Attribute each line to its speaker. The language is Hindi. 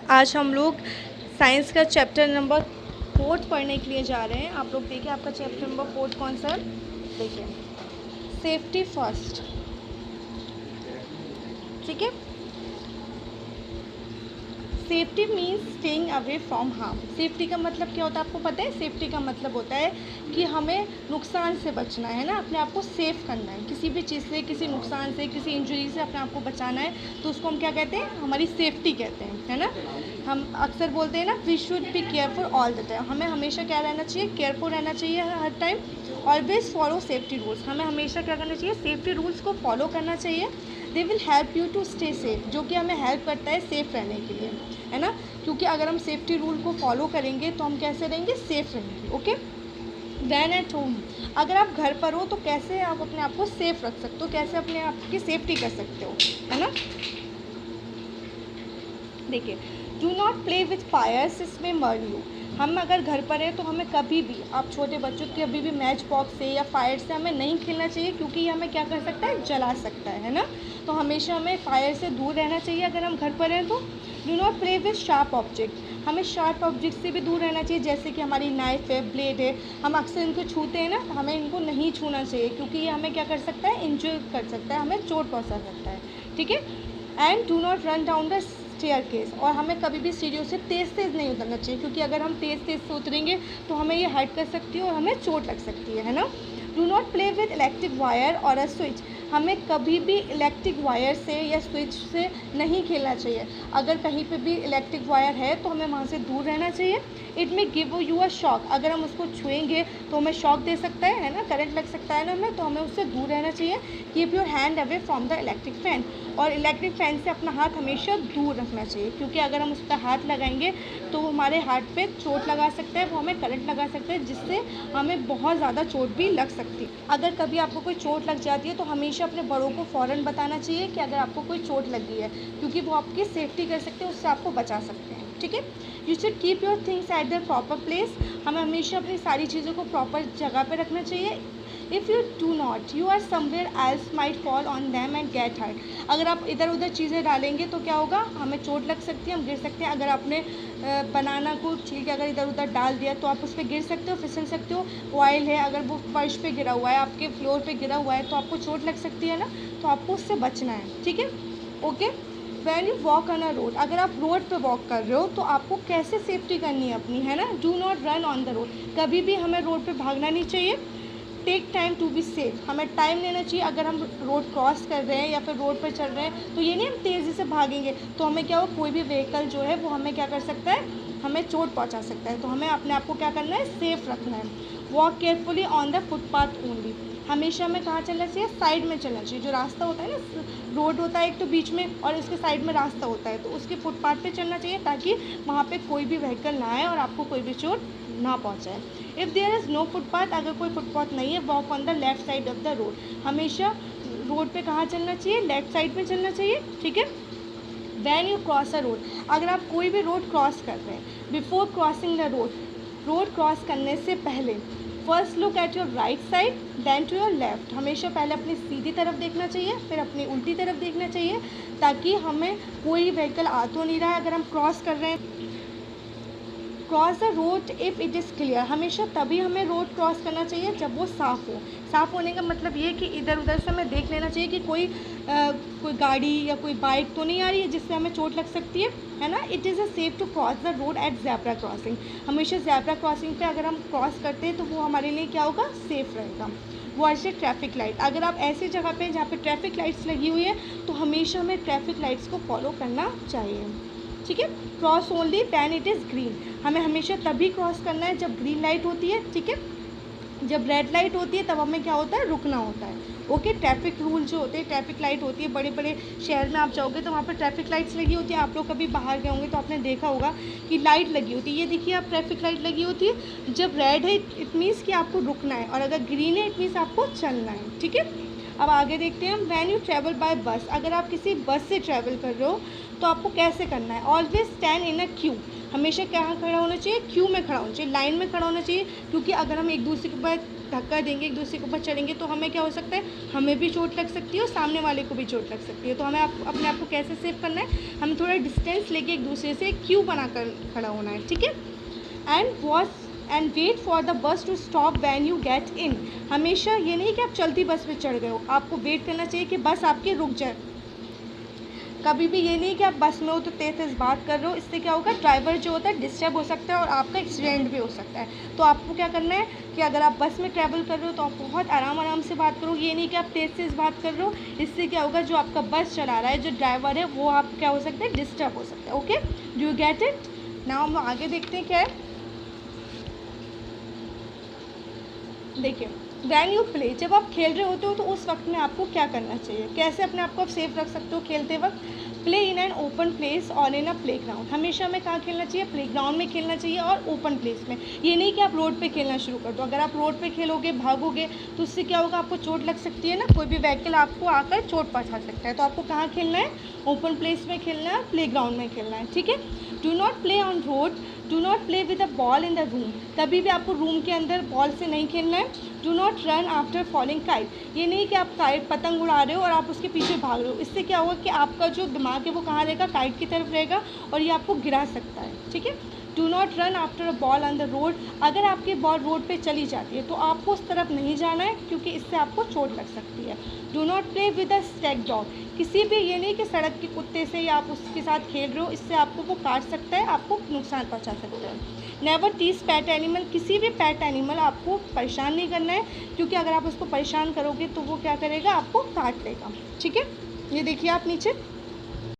Speaker 1: आज हम लोग साइंस का चैप्टर नंबर 4 पढ़ने के लिए जा रहे हैं। आप लोग देखिए आपका चैप्टर नंबर 4 कौन सा है। देखिए सेफ्टी फर्स्ट, ठीक है। Safety means staying away from harm. Safety का मतलब क्या होता है आपको पता है? सेफ्टी का मतलब होता है कि हमें नुकसान से बचना है ना, अपने आप को सेफ करना है किसी भी चीज़ से, किसी नुकसान से, किसी इंजरी से अपने आप को बचाना है, तो उसको हम क्या कहते हैं? हमारी सेफ्टी कहते हैं, है ना। हम अक्सर बोलते हैं ना, we should be careful all the time. हमें हमेशा क्या रहना चाहिए? केयरफुल रहना चाहिए हर time. Always follow safety rules. हमें हमेशा क्या करना चाहिए? सेफ्टी रूल्स को फॉलो करना चाहिए। They will help you to stay safe, जो कि हमें हेल्प करता है सेफ़ रहने के लिए, है ना। क्योंकि अगर हम सेफ्टी रूल को फॉलो करेंगे तो हम कैसे रहेंगे? सेफ़ रहेंगे, ओके। वैन एट होम, अगर आप घर पर हो तो कैसे आप अपने आप को सेफ़ रख सकते हो, कैसे अपने आप की सेफ्टी कर सकते हो, है ना। देखिए, do not play with fires, इसमें मर यू। हम अगर घर पर हैं तो हमें कभी भी, आप छोटे बच्चों के कभी भी मैच बॉक्स से या फायर से हमें नहीं खेलना चाहिए, क्योंकि ये हमें क्या कर सकता है? जला सकता है ना। तो हमेशा हमें फायर से दूर रहना चाहिए अगर हम घर पर हैं तो। Do not play with sharp object, हमें शार्प ऑब्जेक्ट से भी दूर रहना चाहिए, जैसे कि हमारी नाइफ है, ब्लेड है, हम अक्सर इनको छूते हैं ना, तो हमें इनको नहीं छूना चाहिए, क्योंकि ये हमें क्या कर सकता है? इंजर कर सकता है, हमें चोट पहुँचा सकता है, ठीक है। And do not run down the staircase, और हमें कभी भी सीढ़ियों से तेज़ नहीं उतरना चाहिए, क्योंकि अगर हम तेज़ से उतरेंगे तो हमें ये हर्ट कर सकती है और हमें चोट लग सकती है ना। Do not play with electric wire और अ स्विच, हमें कभी भी इलेक्ट्रिक वायर से या स्विच से नहीं खेलना चाहिए। अगर कहीं पे भी इलेक्ट्रिक वायर है तो हमें वहाँ से दूर रहना चाहिए। इट में गिव यू अ शॉक, अगर हम उसको छुएंगे तो हमें शॉक दे सकता है ना, करंट लग सकता है ना हमें, तो हमें उससे दूर रहना चाहिए। Keep your hand away from the electric fan, और इलेक्ट्रिक फैन से अपना हाथ हमेशा दूर रखना चाहिए, क्योंकि अगर हम उस पर हाथ लगाएंगे तो हमारे हाथ पे चोट लगा सकता है, वो हमें करंट लगा सकता है, जिससे हमें बहुत ज़्यादा चोट भी लग सकती है। अगर कभी आपको कोई चोट लग जाती है तो हमेशा अपने बड़ों को फ़ौरन बताना चाहिए कि अगर आपको कोई चोट लगी है, क्योंकि वो आपकी सेफ्टी कर सकते हैं, उससे आपको बचा सकते हैं, ठीक है। You should keep your things at the proper place, हमें हमेशा अपनी सारी चीज़ों को प्रॉपर जगह पर रखना चाहिए। If you do not, you are somewhere else might fall on them and get hurt, अगर आप इधर उधर चीज़ें डालेंगे तो क्या होगा? हमें चोट लग सकती है, हम गिर सकते हैं। अगर आपने बनाना को छील के अगर इधर उधर डाल दिया तो आप उस पर गिर सकते हो, फिसल सकते हो। ऑयल है, अगर वो फर्श पे गिरा हुआ है, आपके फ्लोर पे गिरा हुआ है, तो आपको चोट लग सकती है ना, तो आपको उससे बचना है, ठीक है, okay. When you walk on a road, अगर आप रोड पे वॉक कर रहे हो तो आपको कैसे सेफ्टी करनी है अपनी, है ना। Do not run on the road, कभी भी हमें रोड पे भागना नहीं चाहिए। Take time to be safe, हमें टाइम लेना चाहिए। अगर हम रोड क्रॉस कर रहे हैं या फिर रोड पर चल रहे हैं तो ये नहीं हम तेज़ी से भागेंगे तो हमें क्या हो, कोई भी व्हीकल जो है वो हमें क्या कर सकता है? हमें चोट पहुंचा सकता है। तो हमें अपने आप को क्या करना है? सेफ रखना है। Walk carefully on the footpath only, हमेशा हमें कहाँ चलना चाहिए? साइड में चलना चाहिए। जो रास्ता होता है ना, रोड होता है एक तो बीच में और उसके साइड में रास्ता होता है, तो उसके फुटपाथ पे चलना चाहिए, ताकि वहाँ पे कोई भी व्हीकल ना आए और आपको कोई भी चोट ना पहुँचाए। If there is no footpath, अगर कोई फुटपाथ नहीं है, walk on the left side of the road, हमेशा रोड पे कहाँ चलना चाहिए? लेफ्ट साइड में चलना चाहिए, ठीक है। When you cross a road, अगर आप कोई भी रोड क्रॉस कर रहे हैं, before crossing the road, road cross करने से पहले, first look at your right side then to your left, हमेशा पहले अपनी सीधी तरफ देखना चाहिए, फिर अपनी उल्टी तरफ देखना चाहिए, ताकि हमें कोई व्हीकल आ तो नहीं रहा है अगर हम क्रॉस कर रहे हैं। Cross the road if it is clear, हमेशा तभी हमें रोड क्रॉस करना चाहिए जब वो साफ़ हो। साफ़ होने का मतलब ये कि इधर उधर से हमें देख लेना चाहिए कि कोई गाड़ी या कोई बाइक तो नहीं आ रही है जिससे हमें चोट लग सकती है ना। It is a safe to cross the road at zebra crossing, हमेशा ज़ेब्रा क्रॉसिंग पे अगर हम क्रॉस करते हैं तो वो हमारे लिए क्या होगा? सेफ़ रहेगा। वॉच द ट्रैफिक लाइट, अगर आप ऐसी जगह पे जहाँ पे ट्रैफिक लाइट्स लगी हुई है तो हमेशा हमें ट्रैफिक लाइट्स को फॉलो करना चाहिए, ठीक है। Cross only when it is green, हमें हमेशा तभी क्रॉस करना है जब ग्रीन लाइट होती है, ठीक है। जब रेड लाइट होती है तब हमें क्या होता है? रुकना होता है, ओके। ट्रैफिक रूल जो होते हैं, ट्रैफिक लाइट होती है, बड़े बड़े शहर में आप जाओगे तो वहाँ पर ट्रैफिक लाइट्स लगी होती है। आप लोग कभी बाहर गए होंगे तो आपने देखा होगा कि लाइट लगी होती है, ये देखिए आप, ट्रैफिक लाइट लगी होती है। जब रेड है इट मीन्स कि आपको रुकना है, और अगर ग्रीन है इट मीन्स आपको चलना है, ठीक है। अब आगे देखते हैं हम। वैन यू ट्रैवल बाय बस, अगर आप किसी बस से ट्रैवल कर रहे हो तो आपको कैसे करना है? Always stand in a Q, हमेशा क्या खड़ा होना चाहिए? क्यू में खड़ा होना चाहिए, लाइन में खड़ा होना चाहिए, क्योंकि अगर हम एक दूसरे के बाद धक्का देंगे, एक दूसरे के ऊपर चढ़ेंगे तो हमें क्या हो सकता है, हमें भी चोट लग सकती है और सामने वाले को भी चोट लग सकती है। तो हमें अपने आप को कैसे सेव करना है, हमें थोड़ा डिस्टेंस लेके एक दूसरे से क्यू बनाकर खड़ा होना है, ठीक है। And wait for the bus to stop when you get in. हमेशा ये नहीं कि आप चलती बस में चढ़ गए हो, आपको वेट करना चाहिए कि बस आपकी रुक जाए। कभी भी ये नहीं कि आप बस में हो तो तेज़ तेज़ बात कर रहे हो, इससे क्या होगा, ड्राइवर जो होता है डिस्टर्ब हो सकता है और आपका एक्सीडेंट भी हो सकता है। तो आपको क्या करना है कि अगर आप बस में ट्रैवल कर रहे हो तो आप बहुत आराम से बात करो, ये नहीं कि आप तेज़ तेज़ बात कर रहे हो। इससे क्या होगा, जो आपका बस चला रहा है, जो ड्राइवर है, वो आप क्या हो सकता है, डिस्टर्ब हो सकता है। Okay, do you get it? Now हम आगे देखते हैं क्या है। देखिए, वैन यू प्ले, जब आप खेल रहे होते हो तो उस वक्त में आपको क्या करना चाहिए, कैसे अपने आप को आप सेफ रख सकते हो खेलते वक्त। Play in an open place और इन अ प्ले ग्राउंड। हमेशा हमें कहाँ खेलना चाहिए, प्ले ग्राउंड में खेलना चाहिए और ओपन प्लेस में। ये नहीं कि आप रोड पे खेलना शुरू कर दो। अगर आप रोड पे खेलोगे, भागोगे, तो उससे क्या होगा, आपको चोट लग सकती है ना, कोई भी व्हीकल आपको आकर चोट पहुँचा सकता है। तो आपको कहाँ खेलना है, ओपन प्लेस में खेलना है, प्ले ग्राउंड में खेलना है, ठीक है। Do not play on road, do not play with a ball in the room. कभी भी आपको रूम के अंदर बॉल से नहीं खेलना है। Do not run after falling kite. ये नहीं कि आप काइट पतंग उड़ा रहे हो और आप उसके पीछे भाग रहे हो। इससे क्या होगा कि आपका जो दिमाग है वो कहाँ रहेगा, काइट की तरफ रहेगा और ये आपको गिरा सकता है, ठीक है। Do not run after a ball on the road. अगर आपकी बॉल रोड पे चली जाती है तो आपको उस तरफ नहीं जाना है, क्योंकि इससे आपको चोट लग सकती है। Do not play with a Stag dog. किसी भी, ये नहीं कि सड़क के कुत्ते से या आप उसके साथ खेल रहे हो, इससे आपको वो काट सकता है, आपको नुकसान पहुंचा सकता है। Never tease pet animal. किसी भी पैट एनिमल आपको परेशान नहीं करना है, क्योंकि अगर आप उसको परेशान करोगे तो वो क्या करेगा, आपको काट लेगा, ठीक है। ये देखिए आप नीचे।